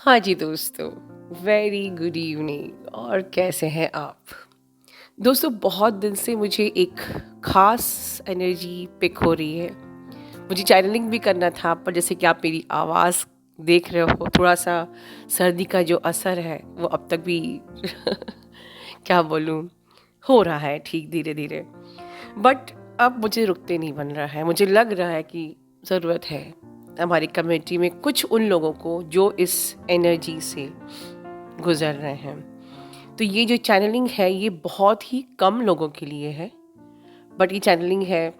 हाँ जी दोस्तों, very good evening और कैसे हैं आप? दोस्तों बहुत दिन से मुझे एक ख़ास एनर्जी पिक हो रही है। मुझे चैनलिंग भी करना था पर जैसे कि आप मेरी आवाज़ देख रहे हो थोड़ा-सा सर्दी का जो असर है वो अब तक भी क्या बोलूँ, हो रहा है ठीक धीरे-धीरे। बट अब मुझे रुकते नहीं बन रहा है। मुझे लग रहा है कि ज़रूरत है हमारी कम्युनिटी में कुछ उन लोगों को जो इस एनर्जी से गुज़र रहे हैं। तो ये जो चैनलिंग है ये बहुत ही कम लोगों के लिए है, बट ये चैनलिंग है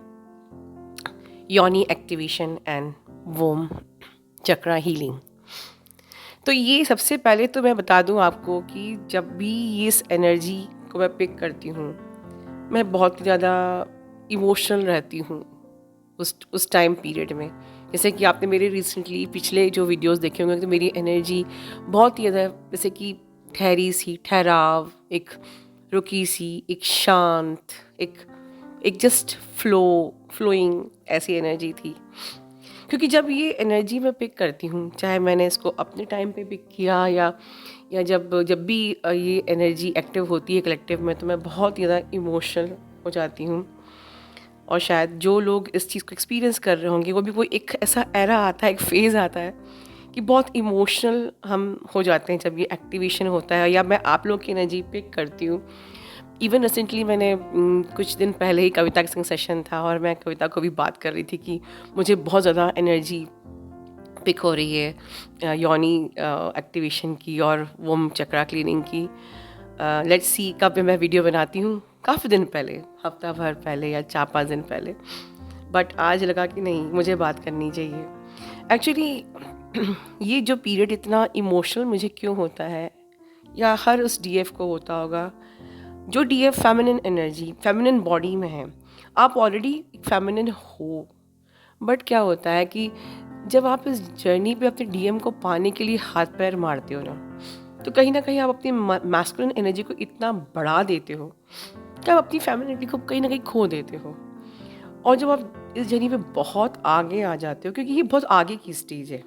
योनी एक्टिवेशन एंड वोम चक्रा हीलिंग। तो ये सबसे पहले तो मैं बता दूं आपको कि जब भी ये इस एनर्जी को मैं पिक करती हूँ, मैं बहुत ही ज़्यादा इमोशनल रहती हूँ उस टाइम पीरियड में। जैसे कि आपने मेरे रिसेंटली पिछले जो वीडियोस देखे होंगे तो मेरी एनर्जी बहुत ही ज़्यादा जैसे कि ठहरी सी ठहराव, एक रुकी सी, एक शांत, एक एक जस्ट फ्लोइंग ऐसी एनर्जी थी। क्योंकि जब ये एनर्जी मैं पिक करती हूँ, चाहे मैंने इसको अपने टाइम पे पिक किया या जब जब भी ये एनर्जी एक्टिव होती है कलेक्टिव में, तो मैं बहुत ही ज़्यादा इमोशनल हो जाती हूँ। और शायद जो लोग इस चीज़ को एक्सपीरियंस कर रहे होंगे वो भी कोई एक ऐसा एरा आता है, एक फेज़ आता है कि बहुत इमोशनल हम हो जाते हैं जब ये एक्टिवेशन होता है या मैं आप लोग की एनर्जी पिक करती हूँ। इवन रिसेंटली मैंने कुछ दिन पहले ही कविता का संग सेशन था और मैं कविता को भी बात कर रही थी कि मुझे बहुत ज़्यादा एनर्जी पिक हो रही है योनी एक्टिवेशन की और वोम चक्रा क्लीनिंग की। लेट्स सी कब मैं वीडियो बनाती हूँ, काफ़ी दिन पहले, हफ्ता भर पहले या 4-5 दिन पहले। बट आज लगा कि नहीं, मुझे बात करनी चाहिए। एक्चुअली ये जो पीरियड इतना इमोशनल मुझे क्यों होता है, या हर उस डीएफ को होता होगा जो DF feminine energy feminine body में है। आप ऑलरेडी फेमिनिन हो, बट क्या होता है कि जब आप इस जर्नी पे अपने डीएम को पाने के लिए हाथ पैर मारते हो ना, तो कहीं ना कहीं आप अपनी मैस्कुलिन एनर्जी को इतना बढ़ा देते हो कि आप अपनी फेमिनिटी को कहीं ना कहीं खो देते हो। और जब आप इस जर्नी पे बहुत आगे आ जाते हो, क्योंकि ये बहुत आगे की स्टेज है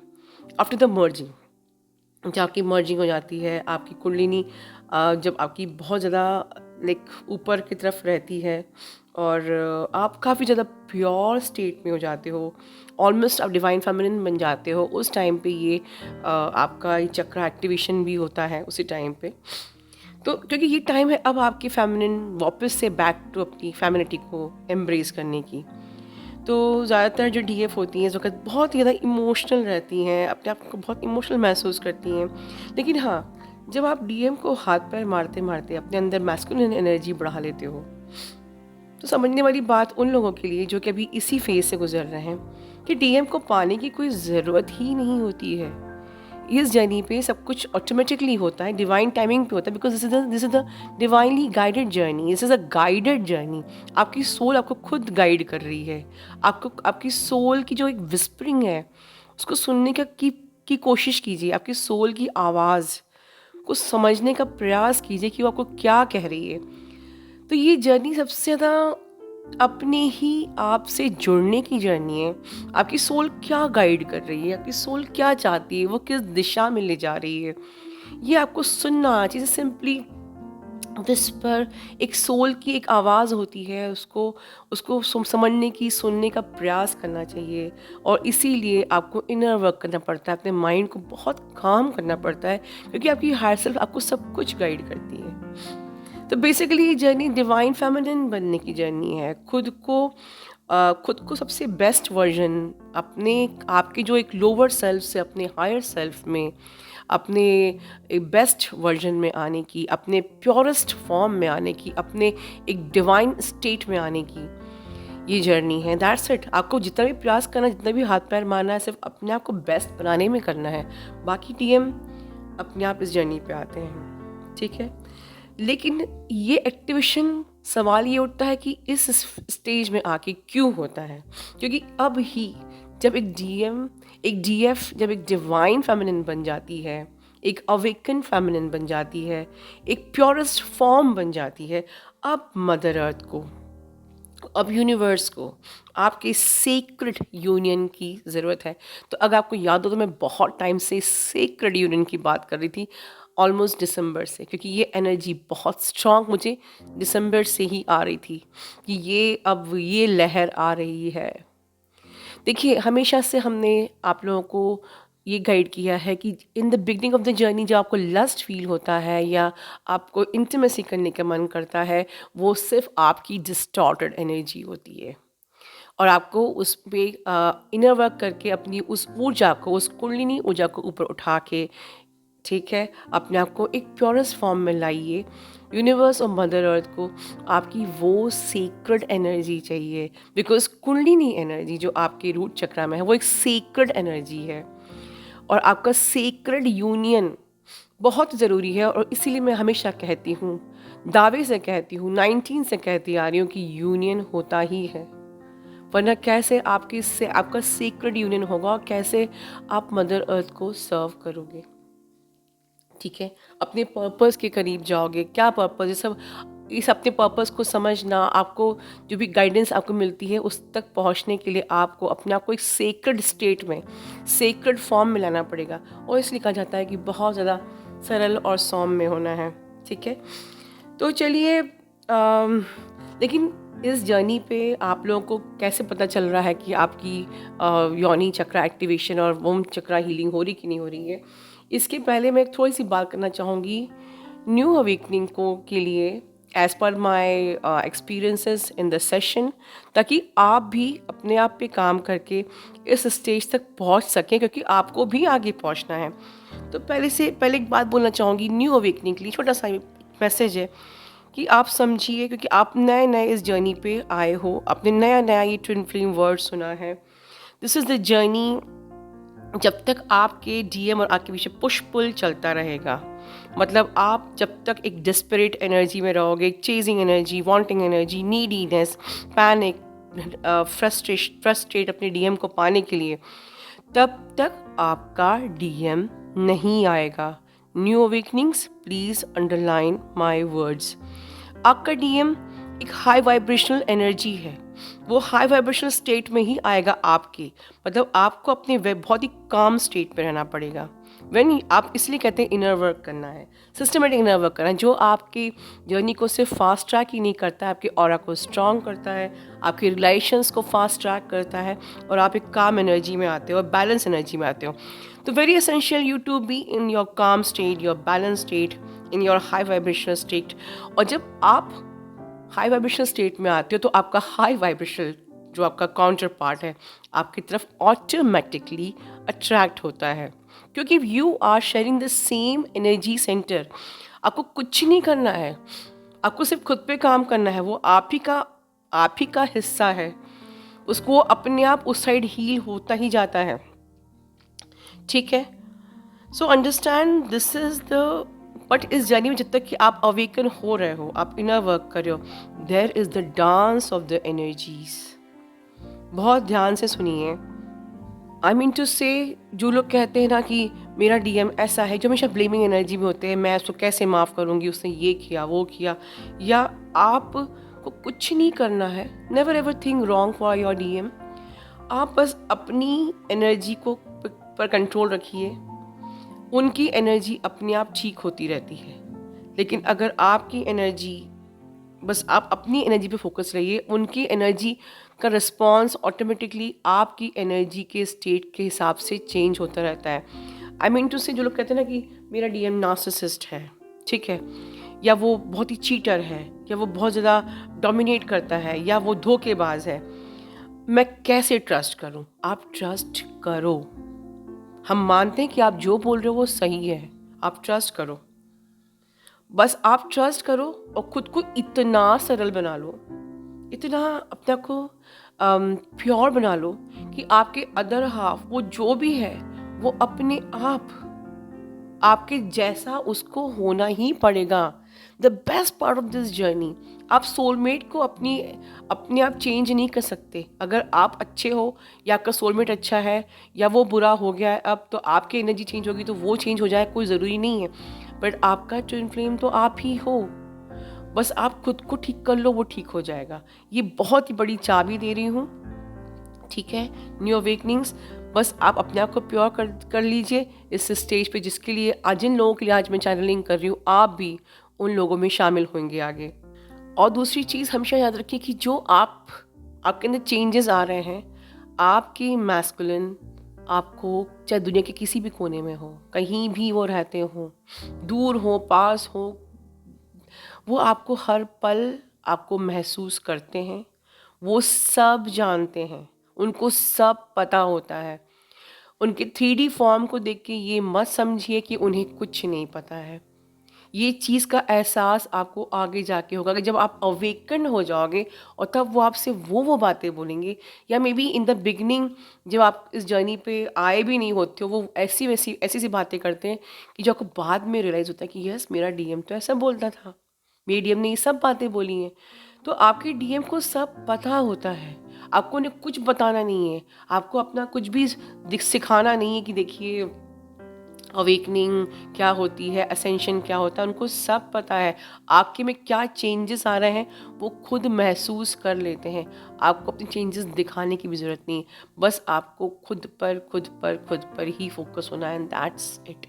आफ्टर द मर्जिंग, जब आपकी मर्जिंग हो जाती है, आपकी कुंडलिनी जब आपकी बहुत ज़्यादा लाइक ऊपर की तरफ रहती है और आप काफ़ी ज़्यादा प्योर स्टेट में हो जाते हो, ऑलमोस्ट आप डिवाइन फेमिनिन बन जाते हो। उस टाइम पे ये आपका ये चक्र एक्टिवेशन भी होता है उसी टाइम पे। तो क्योंकि ये टाइम है अब आपकी फेमिनिन वापस से बैक टू अपनी फेमिनिटी को एम्ब्रेस करने की। तो ज़्यादातर जो डीएफ होती हैं इस वक्त बहुत ही ज़्यादा इमोशनल रहती हैं, अपने आप को बहुत इमोशनल महसूस करती हैं। लेकिन हाँ, जब आप डीएम को हाथ पैर मारते मारते अपने अंदर मैस्कुलिन एनर्जी बढ़ा लेते हो, तो समझने वाली बात उन लोगों के लिए जो कि अभी इसी फेज से गुजर रहे हैं कि डीएम को पाने की कोई ज़रूरत ही नहीं होती है। इस जर्नी पे सब कुछ ऑटोमेटिकली होता है, डिवाइन टाइमिंग पे होता है, because this is the divinely guided journey, this is a guided journey. आपकी सोल आपको खुद गाइड कर रही है। आपको आपकी सोल की जो एक विस्परिंग है उसको सुनने की कोशिश कीजिए। आपकी सोल की आवाज़ को समझने का प्रयास कीजिए कि वो आपको क्या कह रही है। तो ये जर्नी सबसे ज़्यादा अपने ही आप से जुड़ने की जर्नी है। आपकी सोल क्या गाइड कर रही है, आपकी सोल क्या चाहती है, वो किस दिशा में ले जा रही है, ये आपको सुनना आना चाहिए। सिंपली दिस पर एक सोल की एक आवाज़ होती है, उसको उसको समझने की, सुनने का प्रयास करना चाहिए। और इसीलिए आपको इनर वर्क करना पड़ता है, अपने माइंड को बहुत काम करना पड़ता है, क्योंकि आपकी हायर सेल्फ आपको सब कुछ गाइड करती है। तो बेसिकली ये जर्नी डिवाइन फेमिनिन बनने की जर्नी है। खुद को सबसे बेस्ट वर्जन अपने, आपके जो एक लोअर सेल्फ से अपने हायर सेल्फ में, अपने एक बेस्ट वर्जन में आने की, अपने प्योरेस्ट फॉर्म में आने की, अपने एक डिवाइन स्टेट में आने की ये जर्नी है। That's it. आपको जितना भी प्रयास करना, जितना भी हाथ पैर मारना है, सिर्फ अपने आप को बेस्ट बनाने में करना है। बाकी टीएम अपने आप इस जर्नी पे आते हैं, ठीक है। लेकिन ये एक्टिवेशन, सवाल ये उठता है कि इस स्टेज में आके क्यों होता है। क्योंकि अब ही जब एक डीएफ जब एक डिवाइन फेमिनिन बन जाती है, एक अवेकन फेमिनिन बन जाती है, एक प्योरेस्ट फॉर्म बन जाती है, अब मदर अर्थ को अब यूनिवर्स को आपके सेक्रेड यूनियन की ज़रूरत है। तो अगर आपको याद हो तो मैं बहुत टाइम से सेक्रेड यूनियन की बात कर रही थी, ऑलमोस्ट दिसंबर से, क्योंकि ये एनर्जी बहुत स्ट्रांग मुझे दिसंबर से ही आ रही थी कि ये अब ये लहर आ रही है। देखिए, हमेशा से हमने आप लोगों को ये गाइड किया है कि in the beginning of the journey जब आपको लस्ट फील होता है या आपको इंटीमेसी करने का मन करता है, वो सिर्फ आपकी डिस्टॉर्टेड एनर्जी होती है। और आपको उस पे इनर वर्क करके अपनी उस ऊर्जा को, उस कुंडलिनी ऊर्जा को ऊपर उठा के, ठीक है, अपने आप को एक प्योरेस्ट फॉर्म में लाइए। यूनिवर्स और मदर अर्थ को आपकी वो सीक्रेट एनर्जी चाहिए, बिकॉज कुंडलिनी एनर्जी जो आपके रूट चक्रा में है वो एक सीक्रेट एनर्जी है और आपका सीक्रेट यूनियन बहुत ज़रूरी है। और इसीलिए मैं हमेशा कहती हूँ, दावे से कहती हूँ, 19 से कहती आ रही हूँ कि यूनियन होता ही है, वरना कैसे आपके से आपका सीक्रेट यूनियन होगा और कैसे आप मदर अर्थ को सर्व करोगे। ठीक है, अपने पर्पस के करीब जाओगे। क्या पर्पस, ये सब इस अपने पर्पस को समझना, आपको जो भी गाइडेंस आपको मिलती है उस तक पहुंचने के लिए आपको अपने आप को एक सेक्रेड स्टेट में, सेक्रेड फॉर्म में लाना पड़ेगा। और इसलिए कहा जाता है कि बहुत ज़्यादा सरल और सौम्य होना है। ठीक है, तो चलिए, लेकिन इस जर्नी पे आप लोगों को कैसे पता चल रहा है कि आपकी योनि चक्रा एक्टिवेशन और वोम चक्रा हीलिंग हो रही कि नहीं हो रही है? इसके पहले मैं थोड़ी सी बात करना चाहूँगी न्यू अवेकनिंग को के लिए, as per my experiences in the session, ताकि आप भी अपने आप पे काम करके इस स्टेज तक पहुंच सकें, क्योंकि आपको भी आगे पहुंचना है। तो पहले एक बात बोलना चाहूँगी न्यू अवेकनिंग के लिए, छोटा सा मैसेज है कि आप समझिए, क्योंकि आप नए नए इस जर्नी पे आए हो, आपने नया नया ये ट्विन फ्लेम वर्ड सुना है। दिस इज़ द जर्नी, जब तक आपके डीएम और आपके पीछे पुश पुल चलता रहेगा, मतलब आप जब तक एक डिस्परेट एनर्जी में रहोगे, chasing energy, wanting energy, neediness, panic, frustrate अपने डीएम को पाने के लिए, तब तक आपका डीएम नहीं आएगा। New awakenings, please underline my words. आपका डीएम एक हाई वाइब्रेशनल एनर्जी है, वो हाई वाइब्रेशनल स्टेट में ही आएगा आपके, मतलब आपको अपने बहुत ही काम स्टेट पे रहना पड़ेगा। व्हेन आप, इसलिए कहते हैं इनर वर्क करना है, सिस्टमेटिक इनर वर्क करना है, जो आपकी जर्नी को सिर्फ फास्ट ट्रैक ही नहीं करता है, आपके ऑरा को स्ट्रॉन्ग करता है, आपके रिलेशंस को फास्ट ट्रैक करता है, और आप एक काम एनर्जी में आते हो और बैलेंस एनर्जी में आते हो। तो very essential you to be in your calm state, your balance state, in your high vibrational state. और जब आप हाई वाइब्रेशनल स्टेट में आते हो तो आपका हाई वाइब्रेशनल जो आपका काउंटर पार्ट है आपकी तरफ ऑटोमेटिकली अट्रैक्ट होता है, क्योंकि you are sharing the same energy centre. आपको कुछ नहीं करना है, आपको सिर्फ खुद पे काम करना है, वो आप ही का हिस्सा है, उसको अपने आप उस साइड हील होता ही जाता है। ठीक है, so understand this is the, but इस जर्नी में जब तक कि आप अवेकन हो रहे हो, आप इनर वर्क कर रहे हो, there is the dance of the energies. बहुत ध्यान से सुनिए। आई मीन टू से, जो लोग कहते हैं ना कि मेरा डीएम ऐसा है, जो हमेशा ब्लेमिंग एनर्जी में होते हैं, मैं उसको कैसे माफ़ करूँगी, उसने ये किया वो किया, या आप को कुछ नहीं करना है। Never ever think wrong for your DM. आप बस अपनी एनर्जी को पर कंट्रोल रखिए, उनकी एनर्जी अपने आप ठीक होती रहती है। लेकिन अगर आपकी एनर्जी, बस आप अपनी एनर्जी पे फोकस रहिए, उनकी एनर्जी का रिस्पॉन्स ऑटोमेटिकली आपकी एनर्जी के स्टेट के हिसाब से चेंज होता रहता है। आई मीन टू से, जो लोग कहते हैं ना कि मेरा डीएम नार्सिसिस्ट है, ठीक है, या वो बहुत ही चीटर है, या वो बहुत ज़्यादा डोमिनेट करता है, या वो धोखेबाज है, मैं कैसे ट्रस्ट करूं? आप ट्रस्ट करो। हम मानते हैं कि आप जो बोल रहे हो वो सही है, आप ट्रस्ट करो, बस आप ट्रस्ट करो और खुद को इतना सरल बना लो, इतना अपने आप को प्योर बना लो कि आपके अदर हाफ, वो जो भी है, वो अपने आप आपके जैसा उसको होना ही पड़ेगा। The best part of this journey, आप सोलमेट को अपने आप चेंज नहीं कर सकते। अगर आप अच्छे हो या आपका सोलमेट अच्छा है या वो बुरा हो गया है अब, तो आपकी एनर्जी चेंज होगी तो वो चेंज हो जाए, कोई ज़रूरी नहीं है। बट आपका ट्विन फ्लेम तो आप ही हो, बस आप खुद को ठीक कर लो, वो ठीक हो जाएगा। ये बहुत ही बड़ी चाबी दे रही हूँ, ठीक है, न्यू अवेकनिंग्स। बस आप अपने आप को प्योर कर लीजिए इस स्टेज पे, जिसके लिए आज जिन लोगों के लिए आज मैं चैनलिंग कर रही हूँ, आप भी उन लोगों में शामिल होंगे आगे। और दूसरी चीज़ हमेशा याद रखिए कि जो आपके अंदर चेंजेस आ रहे हैं, आपकी मैस्कुलिन आपको चाहे दुनिया के किसी भी कोने में हो, कहीं भी वो रहते हो, दूर हो पास हो, वो आपको हर पल आपको महसूस करते हैं, वो सब जानते हैं, उनको सब पता होता है। उनके 3D फॉर्म को देख के ये मत समझिए कि उन्हें कुछ नहीं पता है। ये चीज़ का एहसास आपको आगे जाके होगा कि जब आप अवेकन हो जाओगे, और तब वो आपसे वो बातें बोलेंगे, या may be in the beginning जब आप इस जर्नी पे आए भी नहीं होते हो, वो ऐसी सी बातें करते हैं कि जो आपको बाद में रियलाइज़ होता है कि यस, मेरा डीएम तो ऐसा बोलता था, मेरी डीएम ने ये सब बातें बोली हैं। तो आपके डीएम को सब पता होता है, आपको उन्हें कुछ बताना नहीं है, आपको अपना कुछ भी सिखाना नहीं है कि देखिए अवेकनिंग क्या होती है, असेंशन क्या होता है। उनको सब पता है आपके में क्या चेंजेस आ रहे हैं, वो खुद महसूस कर लेते हैं। आपको अपने चेंजेस दिखाने की भी ज़रूरत नहीं, बस आपको खुद पर ही फोकस होना है, एंड दैट्स इट।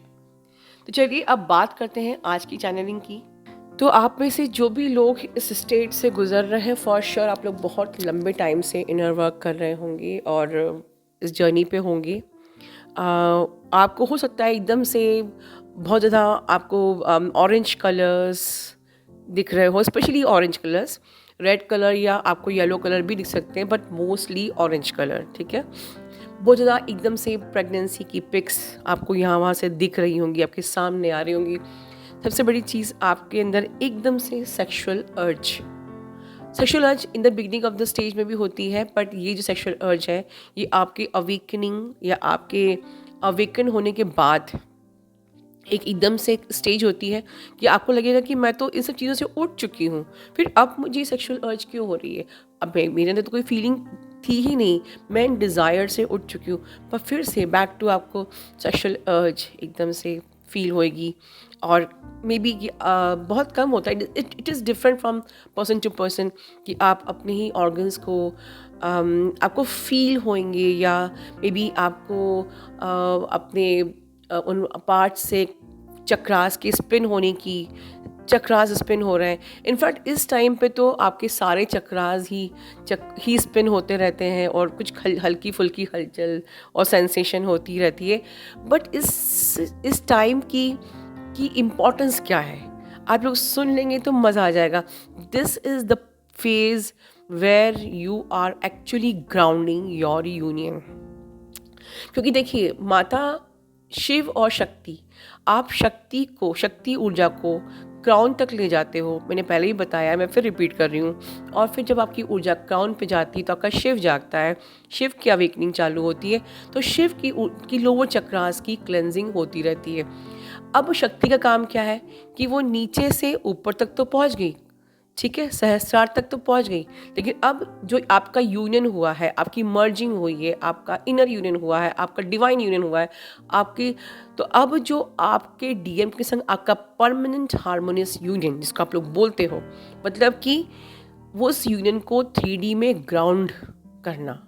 तो चलिए अब बात करते हैं आज की चैनलिंग की। तो आप में से जो भी लोग इस स्टेज से गुजर रहे हैं, फॉर श्योर आप लोग बहुत लंबे टाइम से इनर वर्क कर रहे होंगे और इस जर्नी पे होंगे। आपको हो सकता है एकदम से बहुत ज़्यादा आपको ऑरेंज कलर्स दिख रहे हो, specially orange colours, red colour या आपको येलो कलर भी दिख सकते हैं, बट मोस्टली ऑरेंज कलर, ठीक है। बहुत ज़्यादा एकदम से प्रेगनेंसी की पिक्स आपको यहाँ वहाँ से दिख रही होंगी, आपके सामने आ रही होंगी। सबसे बड़ी चीज़ आपके अंदर एकदम से सेक्सुअल अर्ज in the beginning of the stage में भी होती है, बट ये जो सेक्सुअल अर्ज है, ये आपके अवेकनिंग या आपके अवेकन होने के बाद एक एकदम से एक स्टेज होती है कि आपको लगेगा कि मैं तो इन सब चीज़ों से उठ चुकी हूँ, फिर अब मुझे सेक्सुअल अर्ज क्यों हो रही है। अब मेरे अंदर तो कोई फीलिंग थी ही नहीं, मैं डिज़ायर से उठ चुकी हूँ, पर फिर से बैक टू आपको सेक्सुअल अर्ज एकदम से फील होएगी। और मे बी बहुत कम होता है, it is different from person to person कि आप अपने ही ऑर्गन्स को आपको फील होंगे, या मे बी आपको अपने उन पार्ट से चक्रास के स्पिन होने की, चक्रास स्पिन हो रहे हैं। इनफैक्ट इस टाइम पे तो आपके सारे चक्रास ही स्पिन होते रहते हैं और कुछ हल्की फुल्की हलचल और सेंसेशन होती रहती है। बट इस टाइम की इम्पोर्टेंस क्या है, आप लोग सुन लेंगे तो मज़ा आ जाएगा। This is the phase where you are actually grounding your union. क्योंकि देखिए, माता शिव और शक्ति, आप शक्ति ऊर्जा को क्राउन तक ले जाते हो। मैंने पहले ही बताया, मैं फिर रिपीट कर रही हूँ। और फिर जब आपकी ऊर्जा क्राउन पे जाती है तो आपका शिव जागता है, शिव की अवेकनिंग चालू होती है, तो शिव की लोअर चक्रास की क्लेंजिंग होती रहती है। अब शक्ति का काम क्या है कि वो नीचे से ऊपर तक तो पहुँच गई, ठीक है, सहस्रार तक तो पहुंच गई, लेकिन अब जो आपका यूनियन हुआ है, आपकी मर्जिंग हुई है, आपका इनर यूनियन हुआ है, आपका डिवाइन यूनियन हुआ है आपकी, तो अब जो आपके डीएम के संग आपका परमानेंट हार्मोनियस यूनियन, जिसको आप लोग बोलते हो, मतलब कि वो उस यूनियन को 3D में ग्राउंड करना।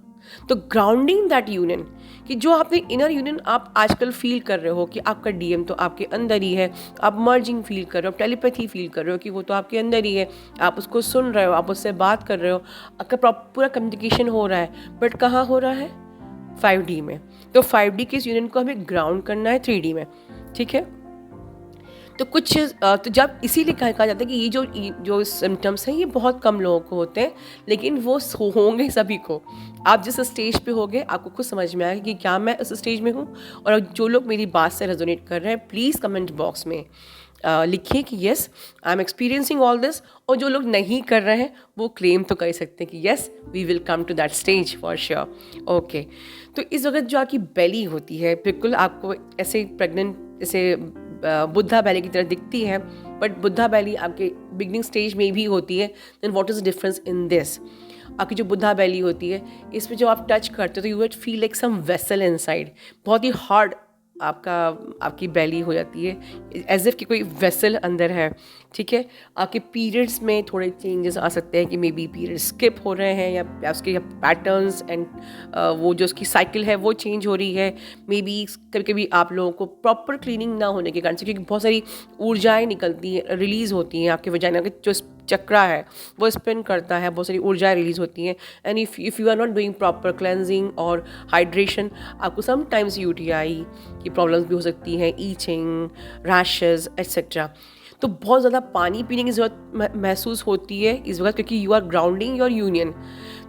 तो ग्राउंडिंग दैट यूनियन, कि जो आपने इनर यूनियन आप आजकल फील कर रहे हो कि आपका डीएम तो आपके अंदर ही है, आप मर्जिंग फील कर रहे हो, टेलीपैथी फील कर रहे हो कि वो तो आपके अंदर ही है, आप उसको सुन रहे हो, आप उससे बात कर रहे हो, आपका पूरा कम्युनिकेशन हो रहा है, बट कहाँ हो रहा है, 5D में। तो 5D के इस यूनियन को हमें ग्राउंड करना है 3D में, ठीक है। तो तो जब इसीलिए कहा जाता है कि ये जो सिम्टम्स हैं, ये बहुत कम लोगों को होते हैं, लेकिन वो होंगे सभी को। आप जिस स्टेज पे होगे, आपको खुद समझ में आएगा कि क्या मैं उस स्टेज में हूँ। और जो लोग मेरी बात से रेजोनेट कर रहे हैं, प्लीज़ कमेंट बॉक्स में लिखिए कि yes, I am experiencing all this. और जो लोग नहीं कर रहे हैं, वो क्लेम तो कर सकते हैं कि yes, we will come to that stage for sure. Okay, तो इस वक्त जो आपकी बेली होती है, बिल्कुल आपको ऐसे प्रेग्नेंट, जैसे बुद्धा बैली की तरह दिखती है, बट बुद्धा बैली आपके बिगनिंग स्टेज में भी होती है। Then what is the difference in this? आपकी जो बुद्धा बैली होती है, इसमें जब आप टच करते हो तो you will feel like some vessel inside, बहुत ही हार्ड आपका आपकी बेली हो जाती है, एज इफ़ कि कोई वेसल अंदर है, ठीक है। आपके पीरियड्स में थोड़े चेंजेस आ सकते हैं कि मे बी पीरियड स्किप हो रहे हैं या उसके पैटर्न्स एंड वो जो उसकी साइकिल है वो चेंज हो रही है। मे बी कभी कभी आप लोगों को प्रॉपर क्लीनिंग ना होने के कारण से, क्योंकि बहुत सारी ऊर्जाएँ निकलती हैं, रिलीज़ होती हैं आपके वजाइना के, जो चक्रा है वो स्पिन करता है, बहुत सारी ऊर्जाएँ रिलीज़ होती हैं। And if you are not doing proper cleansing और हाइड्रेशन, आपको समटाइम्स यूटीआई की प्रॉब्लम्स भी हो सकती हैं, ईचिंग, रैशेस एट्सेट्रा। तो बहुत ज़्यादा पानी पीने की ज़रूरत महसूस होती है इस वक्त, क्योंकि you are grounding your union.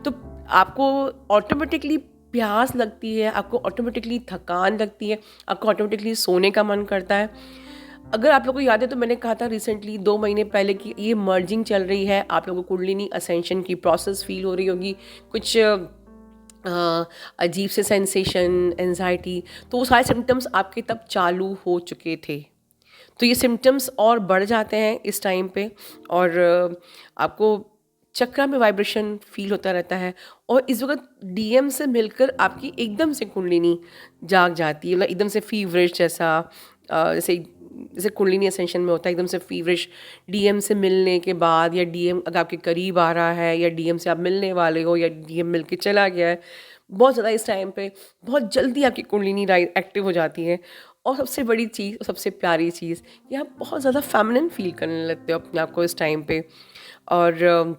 तो आपको ऑटोमेटिकली प्यास लगती है, आपको ऑटोमेटिकली थकान लगती है, आपको ऑटोमेटिकली सोने का मन करता है। अगर आप लोगों को याद है तो मैंने कहा था रिसेंटली 2 महीने पहले कि ये मर्जिंग चल रही है, आप लोगों को कुंडलिनी असेंशन की प्रोसेस फील हो रही होगी, कुछ अजीब से सेंसेशन, एंजाइटी, तो वो सारे सिम्टम्स आपके तब चालू हो चुके थे। तो ये सिम्टम्स और बढ़ जाते हैं इस टाइम पे, और आपको चक्रा में वाइब्रेशन फील होता रहता है। और इस वक्त डीएम से मिलकर आपकी एकदम से कुंडलिनी जाग जाती है, मतलब एकदम से फीवरिश जैसा, जैसे जैसे कुंडलिनी असेंशन में होता है, एकदम से फीवरिश डीएम से मिलने के बाद, या डीएम अगर आपके करीब आ रहा है, या डीएम से आप मिलने वाले हो, या डीएम मिल के चला गया है, बहुत ज़्यादा इस टाइम पे बहुत जल्दी आपकी कुंडलिनी राइज एक्टिव हो जाती है। और सबसे बड़ी चीज़ और सबसे प्यारी चीज़ कि आप बहुत ज़्यादा फेमिनिन फील करने लगते हो अपने आप को इस टाइम पे। और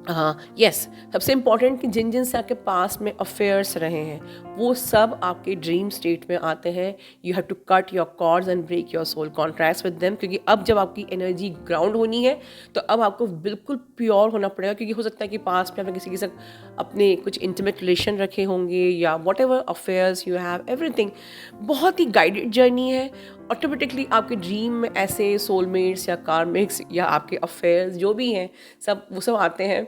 हाँ, यस, सबसे इम्पॉर्टेंट कि जिन जिन से आपके पास में अफेयर्स रहे हैं वो सब आपके ड्रीम स्टेट में आते हैं। You have to cut your cords and break your soul contracts with them, क्योंकि अब जब आपकी एनर्जी ग्राउंड होनी है तो अब आपको बिल्कुल प्योर होना पड़ेगा। क्योंकि हो सकता है कि पास में आपने किसी के साथ अपने कुछ इंटीमेट रिलेशन रखे होंगे, या what ever affairs you have, everything बहुत ही गाइडेड जर्नी है। ऑटोमेटिकली आपके ड्रीम में ऐसे सोलमेट्स या कार्मिक्स या आपके अफेयर्स जो भी हैं, सब वो सब आते हैं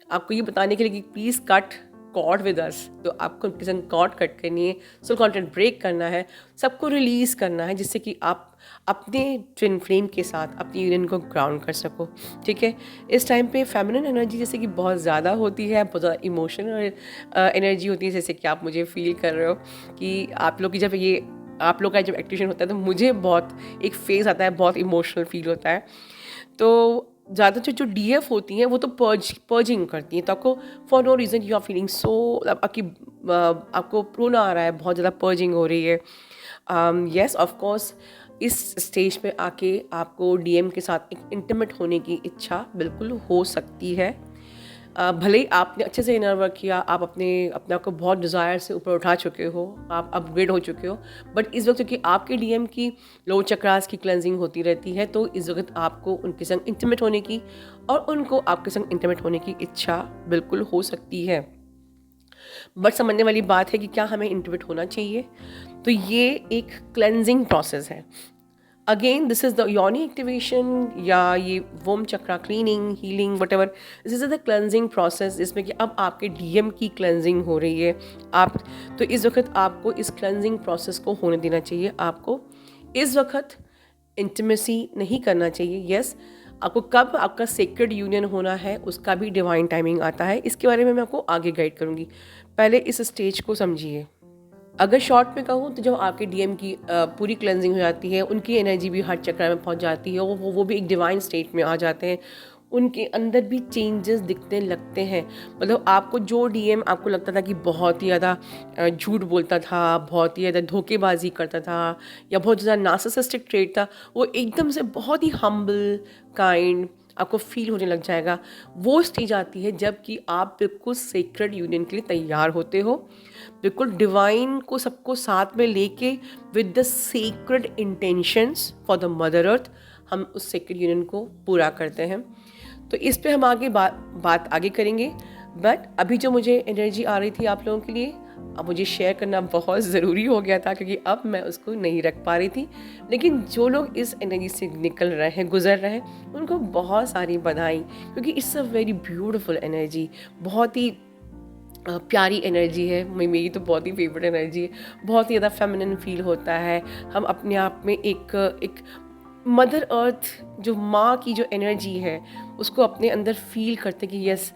आपको ये बताने के लिए कि please cut cord with us. तो आपको उनके संग कॉर्ड कट करनी है, सोल कॉन्टेंट ब्रेक करना है, सबको रिलीज़ करना है, जिससे कि आप अपने ट्विन फ्लेम के साथ अपनी यूनियन को ग्राउंड कर सको, ठीक है। इस टाइम पे फेमिनिन एनर्जी जैसे कि बहुत ज़्यादा होती है, बहुत ज़्यादा इमोशनल एनर्जी होती है, जैसे कि आप मुझे फील कर रहे हो कि आप लोग की जब ये आप लोग का जब एक्टिवेशन होता है तो मुझे बहुत एक फेज़ आता है, बहुत इमोशनल फील होता है। तो ज़्यादातर जो डीएफ होती हैं वो तो पर्जिंग करती हैं, तो आपको for no reason you are feeling so, आपको प्रोना आ रहा है, बहुत ज़्यादा पर्जिंग हो रही है। येस, ऑफ कोर्स इस स्टेज पे आके आपको डीएम के साथ एक इंटीमेट होने की इच्छा बिल्कुल हो सकती है। भले ही आपने अच्छे से इनर वर्क किया, आप अपने आप को बहुत डिज़ायर से ऊपर उठा चुके हो, आप अपग्रेड हो चुके हो, बट इस वक्त क्योंकि आपके डीएम की लो चक्रास की क्लेंजिंग होती रहती है, तो इस वक्त आपको उनके संग इंटीमेट होने की और उनको आपके संग इंटीमेट होने की इच्छा बिल्कुल हो सकती है। बट समझने वाली बात है कि क्या हमें इंटीमेट होना चाहिए? तो ये एक क्लेंजिंग प्रोसेस है। Again this is the yoni activation, या ये womb chakra cleaning, healing, whatever, this is the cleansing process, जिसमें कि अब आपके डीएम की क्लेंजिंग हो रही है। आप तो इस वक्त आपको इस क्लेंजिंग प्रोसेस को होने देना चाहिए। आपको इस वक्त इंटीमेसी नहीं करना चाहिए। यस, आपको कब आपका सेक्रेड यूनियन होना है उसका भी डिवाइन टाइमिंग आता है, इसके बारे में मैं आपको आगे गाइड करूँगी। पहले इस स्टेज को समझिए। अगर शॉर्ट में कहूँ तो जब आपके डीएम की पूरी क्लेंजिंग हो जाती है, उनकी एनर्जी भी हर चक्र में पहुँच जाती है, वो भी एक डिवाइन स्टेट में आ जाते हैं, उनके अंदर भी चेंजेस दिखने लगते हैं। मतलब आपको जो डीएम आपको लगता था कि बहुत ही ज़्यादा झूठ बोलता था, बहुत ही ज़्यादा धोखेबाजी करता था, या बहुत ज़्यादा नार्सिसिस्टिक ट्रेट था, वो एकदम से बहुत ही हम्बल, काइंड आपको फील होने लग जाएगा। वो स्टेज आती है जब कि आप बिल्कुल सेक्रेड यूनियन के लिए तैयार होते हो, बिल्कुल डिवाइन को सबको साथ में लेके with the sacred intentions for the mother earth हम उस सेक्रेड यूनियन को पूरा करते हैं। तो इस पे हम आगे बात आगे करेंगे। बट अभी जो मुझे एनर्जी आ रही थी आप लोगों के लिए, अब मुझे शेयर करना बहुत ज़रूरी हो गया था, क्योंकि अब मैं उसको नहीं रख पा रही थी। लेकिन जो लोग इस एनर्जी से निकल रहे हैं, गुजर रहे हैं, उनको बहुत सारी बधाई, क्योंकि it's a very beautiful energy, बहुत ही प्यारी एनर्जी है। मेरी तो बहुत ही फेवरेट एनर्जी है, बहुत ही ज़्यादा फेमिनिन फील होता है। हम अपने आप में एक मदर अर्थ, जो माँ की जो एनर्जी है, उसको अपने अंदर फील करते कि yes,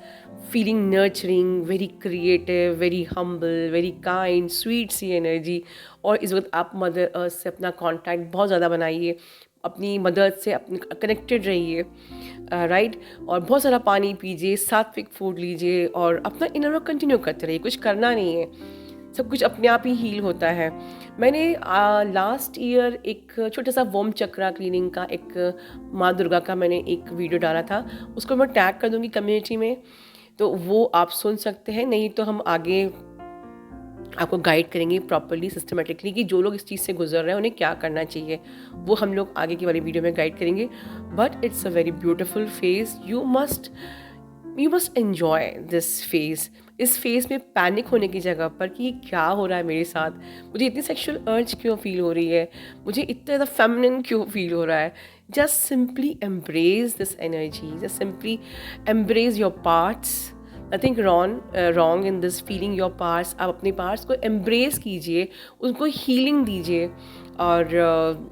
feeling nurturing, very creative, very humble, very kind, sweet sea energy. और इस वक्त आप मदर अर्थ से अपना कांटेक्ट बहुत ज़्यादा बनाइए, अपनी मदर से अपने कनेक्टेड रहिए, राइट। और बहुत सारा पानी पीजिए, सात्विक फूड लीजिए और अपना इनर वर्क कंटिन्यू करते रहिए। कुछ करना नहीं है, सब कुछ अपने आप ही हील होता है। मैंने लास्ट ईयर एक छोटा सा वोम चक्रा क्लीनिंग का, एक माँ दुर्गा का मैंने एक वीडियो डाला था, उसको मैं टैग कर दूंगी कम्युनिटी में, तो वो आप सुन सकते हैं। नहीं तो हम आगे आपको गाइड करेंगे प्रॉपरली, सिस्टमेटिकली, कि जो लोग इस चीज़ से गुजर रहे हैं उन्हें क्या करना चाहिए, वो हम लोग आगे की वाली वीडियो में गाइड करेंगे। But it's a very beautiful phase, you must enjoy this phase. इस फेज में पैनिक होने की जगह पर कि ये क्या हो रहा है मेरे साथ, मुझे इतनी सेक्सुअल अर्ज क्यों फील हो रही है, मुझे इतना ज़्यादा फेमिनिन क्यों फील हो रहा है, just simply embrace this energy, just simply embrace your parts. Nothing wrong in this feeling your parts. आप अपने पार्ट्स को एम्ब्रेस कीजिए, उनको हीलिंग दीजिए, और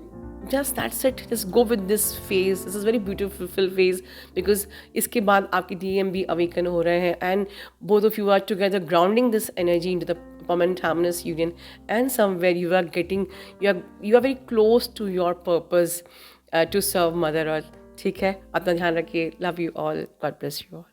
just that's it, just go with this phase. This is very beautiful phase because इसके बाद आपकी DM भी awaken हो रहे हैं, and both of you are together grounding this energy into the permanent harmonious union, and somewhere you are very close to your purpose to serve Mother Earth. ठीक है, अपना ध्यान रखिए, love you all, God bless you all.